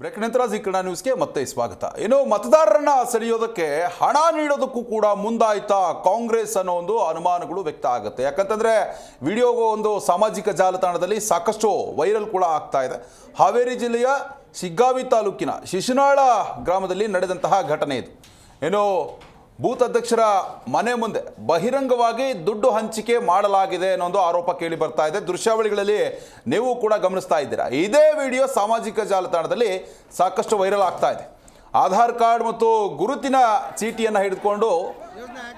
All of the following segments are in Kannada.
ಬ್ರೇಕ್ ನಂತರ ಜಿ ಕನ್ನಡ ನ್ಯೂಸ್ಗೆ ಮತ್ತೆ ಸ್ವಾಗತ. ಇನ್ನು ಮತದಾರರನ್ನ ಸೆಳೆಯೋದಕ್ಕೆ ಹಣ ನೀಡೋದಕ್ಕೂ ಕೂಡ ಮುಂದಾಯ್ತಾ ಕಾಂಗ್ರೆಸ್ ಅನ್ನೋ ಒಂದು ಅನುಮಾನಗಳು ವ್ಯಕ್ತ ಆಗುತ್ತೆ. ಯಾಕಂತಂದ್ರೆ ವಿಡಿಯೋ ಒಂದು ಸಾಮಾಜಿಕ ಜಾಲತಾಣದಲ್ಲಿ ಸಾಕಷ್ಟು ವೈರಲ್ ಕೂಡ ಆಗ್ತಾ ಇದೆ. ಹಾವೇರಿ ಜಿಲ್ಲೆಯ ಶಿಗ್ಗಾವಿ ತಾಲೂಕಿನ ಶಿಶುನಾಳ ಗ್ರಾಮದಲ್ಲಿ ನಡೆದಂತಹ ಘಟನೆ ಇದು. ಏನು ಬೂತ್ ಅಧ್ಯಕ್ಷರ ಮನೆ ಮುಂದೆ ಬಹಿರಂಗವಾಗಿ ದುಡ್ಡು ಹಂಚಿಕೆ ಮಾಡಲಾಗಿದೆ ಅನ್ನೋ ಆರೋಪ ಕೇಳಿ ಬರ್ತಾ ಇದೆ. ದೃಶ್ಯಾವಳಿಗಳಲ್ಲಿ ನೀವು ಕೂಡ ಗಮನಿಸ್ತಾ ಇದ್ದೀರಾ. ಇದೇ ವಿಡಿಯೋ ಸಾಮಾಜಿಕ ಜಾಲತಾಣದಲ್ಲಿ ಸಾಕಷ್ಟು ವೈರಲ್ ಆಗ್ತಾ ಇದೆ. ಆಧಾರ್ ಕಾರ್ಡ್ ಮತ್ತು ಗುರುತಿನ ಚೀಟಿಯನ್ನು ಹಿಡಿದುಕೊಂಡು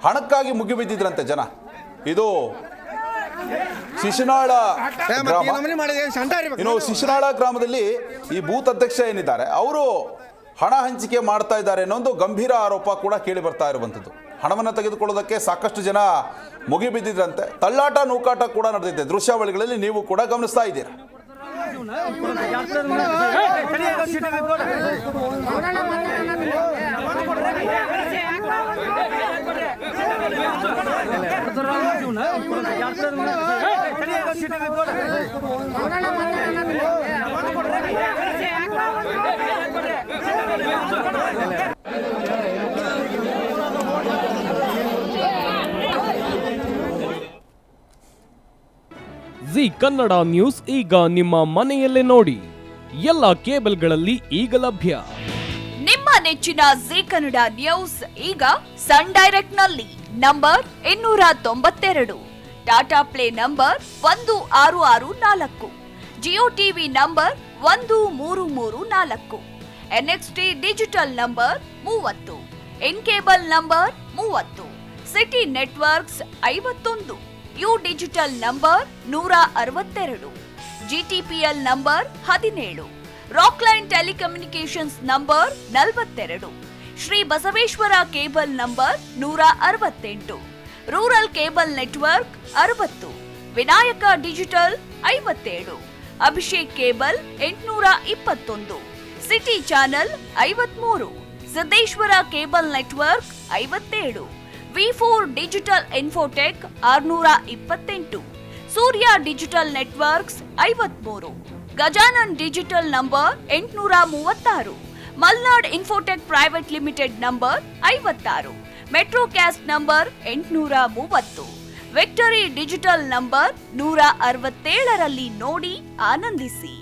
ಹಣಕ್ಕಾಗಿ ಮುಗಿಬಿದ್ದಿದ್ರಂತೆ ಜನ. ಇದು ಶಿಶುನಾಳ ಗ್ರಾಮ. ಇನ್ನು ಶಿಶುನಾಳ ಗ್ರಾಮದಲ್ಲಿ ಈ ಬೂತ್ ಅಧ್ಯಕ್ಷ ಏನಿದ್ದಾರೆ ಅವರು ಹಣ ಹಂಚಿಕೆ ಮಾಡ್ತಾ ಇದ್ದಾರೆ ಅನ್ನೋ ಗಂಭೀರ ಆರೋಪ ಕೂಡ ಕೇಳಿ ಬರ್ತಾ ಇರುವಂಥದ್ದು. ಹಣವನ್ನು ತೆಗೆದುಕೊಳ್ಳೋದಕ್ಕೆ ಸಾಕಷ್ಟು ಜನ ಮುಗಿಬಿದ್ದಿದ್ರಂತೆ. ತಳ್ಳಾಟ ನೂಕಾಟ ಕೂಡ ನಡೆದಿದೆ. ದೃಶ್ಯಾವಳಿಗಳಲ್ಲಿ ನೀವು ಕೂಡ ಗಮನಿಸ್ತಾ ಇದ್ದೀರಾ. ಜಿ ಕನ್ನಡ ನ್ಯೂಸ್ ಈಗ ನಿಮ್ಮ ಮನೆಯಲ್ಲೇ ನೋಡಿ. ಎಲ್ಲ ಕೇಬಲ್ಗಳಲ್ಲಿ ಈಗ ಲಭ್ಯ. ನಿಮ್ಮ ನೆಚ್ಚಿನ ಜಿ ಕನ್ನಡ ನ್ಯೂಸ್ ಈಗ ಸನ್ ಡೈರೆಕ್ಟ್ ನಲ್ಲಿ number 292, Tata play number 1664, Jio TV number 1334, NXT digital number 30, in cable number 30, city networks 51, U digital number 162, GTPL number 17, Rockline telecommunications number 42, Shri Basaveshwara cable number 168, rural cable network 60, Vinayaka digital 57, Abhishek cable 821, city channel 53, Siddeshwara cable network 57, V4 digital Infotech 628, Surya digital networks 53, Gajanan digital number 836, Malnad Infotech private limited number 56, metro cast number 830, victory digital number 167ರಲ್ಲಿ ನೋಡಿ ಆನಂದಿಸಿ.